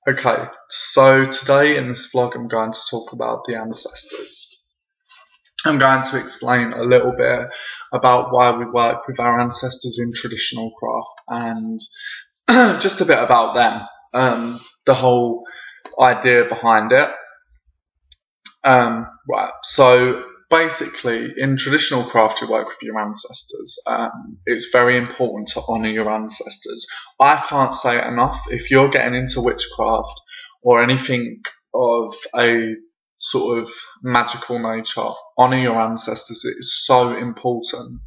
Okay, so today in this vlog I'm going to talk about the ancestors. I'm going to explain a little bit about why we work with our ancestors in traditional craft and just a bit about them, the whole idea behind it. Right, so basically in traditional craft you work with your ancestors. It's very important to honour your ancestors. I can't say it enough. If you're getting into witchcraft or anything of a sort of magical nature, honour your ancestors. It is so important.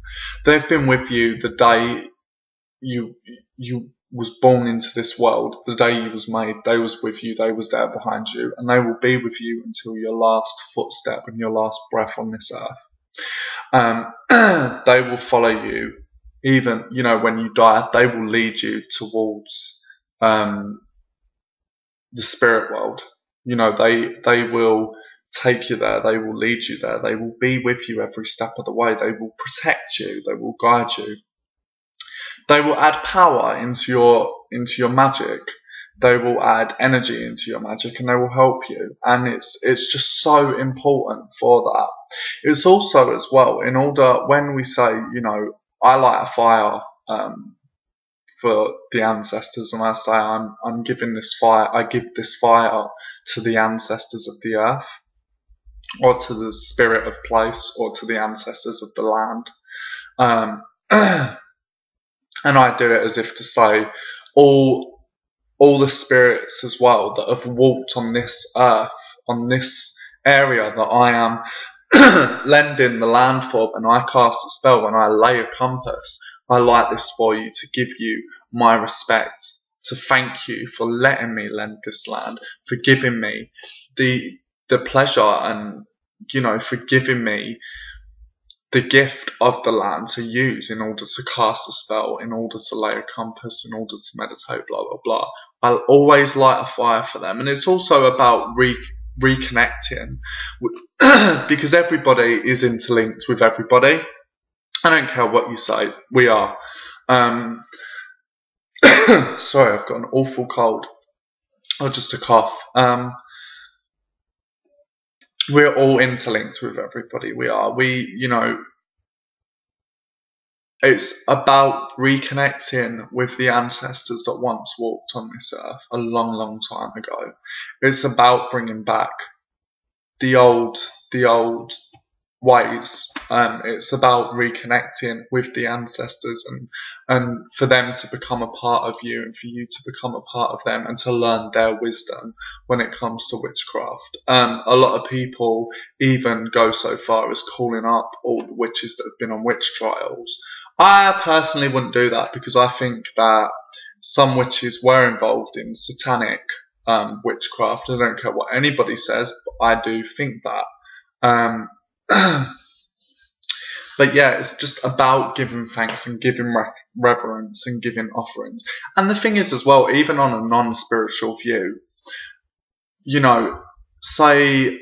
They've been with you the day you was born into this world, the day you was made. They was with you, they was there behind you, and they will be with you until your last footstep and your last breath on this earth. They will follow you, even when you die. They will lead you towards the spirit world. They will take you there. They will lead you there. They will be with you every step of the way. They will protect you. They will guide you. They will add power into your magic. They will add energy into your magic, and they will help you. And it's just so important for that. It's also as well, in order, when we say, I light a fire for the ancestors, and I say I'm giving this fire, I give this fire to the ancestors of the earth, or to the spirit of place, or to the ancestors of the land. And I do it as if to say all the spirits as well that have walked on this earth, on this area that I am lending the land for, and I cast a spell, when I lay a compass, I light this for you to give you my respect, to thank you for letting me lend this land, for giving me the pleasure, and for giving me the gift of the land to use in order to cast a spell, in order to lay a compass, in order to meditate, blah, blah, blah. I'll always light a fire for them. And it's also about reconnecting, because everybody is interlinked with everybody. I don't care what you say, we are. Sorry, I've got an awful cold, or just a cough. We're all interlinked with everybody. It's about reconnecting with the ancestors that once walked on this earth a long, long time ago. It's about bringing back the old ways. It's about reconnecting with the ancestors, and for them to become a part of you, and for you to become a part of them, and to learn their wisdom when it comes to witchcraft. A lot of people even go so far as calling up all the witches that have been on witch trials. I personally wouldn't do that, because I think that some witches were involved in satanic witchcraft. I don't care what anybody says, but I do think that. But yeah, it's just about giving thanks and giving reverence and giving offerings. And the thing is as well, even on a non-spiritual view, say,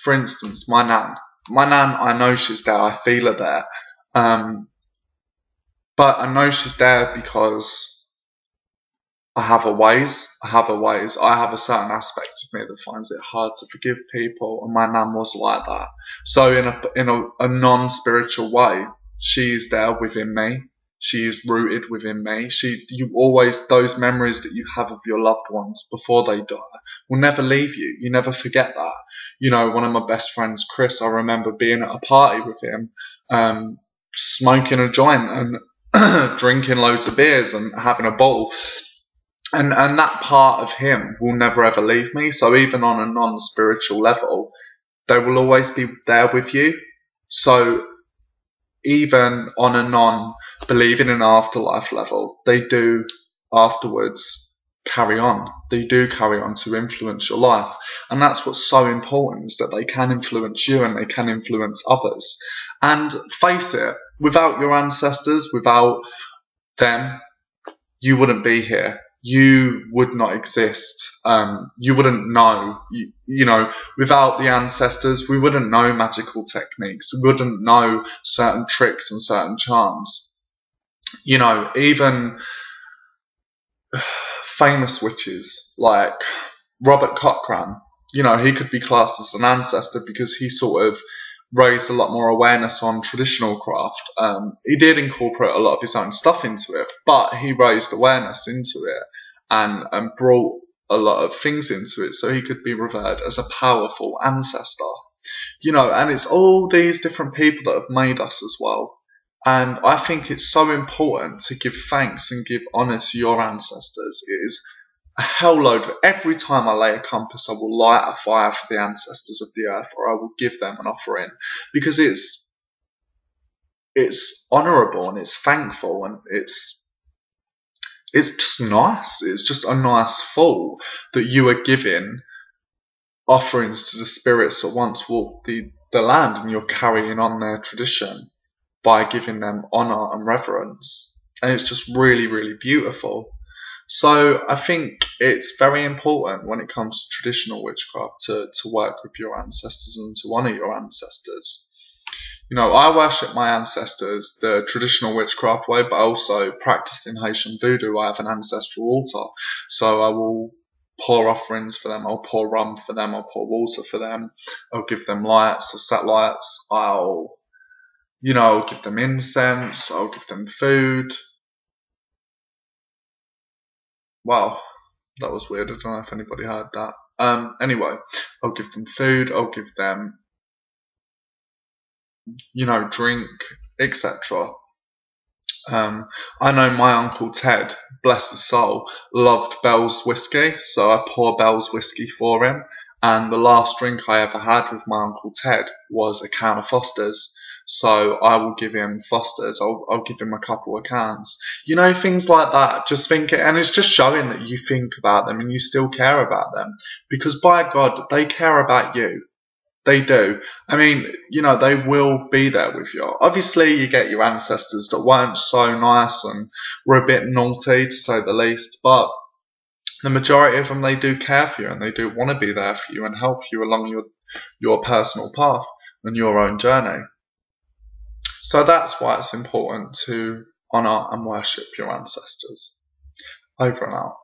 for instance, my nan, I know she's there, I feel her there. But I know she's there because I have a ways. I have a certain aspect of me that finds it hard to forgive people, and my nan was like that. So in a non-spiritual way, she's there within me. She is rooted within me. Those memories that you have of your loved ones before they die will never leave you. You never forget that. One of my best friends, Chris, I remember being at a party with him, smoking a joint and drinking loads of beers and having a ball. And that part of him will never ever leave me. So even on a non-spiritual level, they will always be there with you. So even on a non-believing in afterlife level, they do afterwards carry on. They do carry on to influence your life. And that's what's so important, is that they can influence you and they can influence others. And face it, without your ancestors, without them, you wouldn't be here. You would not exist. You wouldn't know. Without the ancestors, we wouldn't know magical techniques. We wouldn't know certain tricks and certain charms. Even famous witches like Robert Cochrane. You know, he could be classed as an ancestor because he sort of raised a lot more awareness on traditional craft. He did incorporate a lot of his own stuff into it, but he raised awareness into it and brought a lot of things into it so he could be revered as a powerful ancestor. You know, and it's all these different people that have made us as well. And I think it's so important to give thanks and give honour to your ancestors. It is a hell load. Every time I lay a compass, I will light a fire for the ancestors of the earth, or I will give them an offering, because it's honourable and it's thankful and it's just nice. It's just a nice thought that you are giving offerings to the spirits that once walked the land, and you're carrying on their tradition by giving them honour and reverence. And it's just really, really beautiful. So I think it's very important when it comes to traditional witchcraft to work with your ancestors and to honour your ancestors. You know, I worship my ancestors the traditional witchcraft way, but I also practice in Haitian voodoo. I have an ancestral altar, so I will pour offerings for them, I'll pour rum for them, I'll pour water for them, I'll give them lights, I'll set lights, I'll give them incense, I'll give them food. Wow, that was weird, I don't know if anybody heard that. Anyway, I'll give them food, I'll give them, drink, etc. I know my Uncle Ted, bless his soul, loved Bell's whiskey, so I pour Bell's whiskey for him. And the last drink I ever had with my Uncle Ted was a can of Foster's. So I will give him Foster's. I'll give him a couple of cans. Things like that. Just think it, and it's just showing that you think about them and you still care about them. Because by God, they care about you. They do. I mean, they will be there with you. Obviously, you get your ancestors that weren't so nice and were a bit naughty, to say the least, but the majority of them, they do care for you and they do want to be there for you and help you along your personal path and your own journey. So that's why it's important to honour and worship your ancestors. Over and out.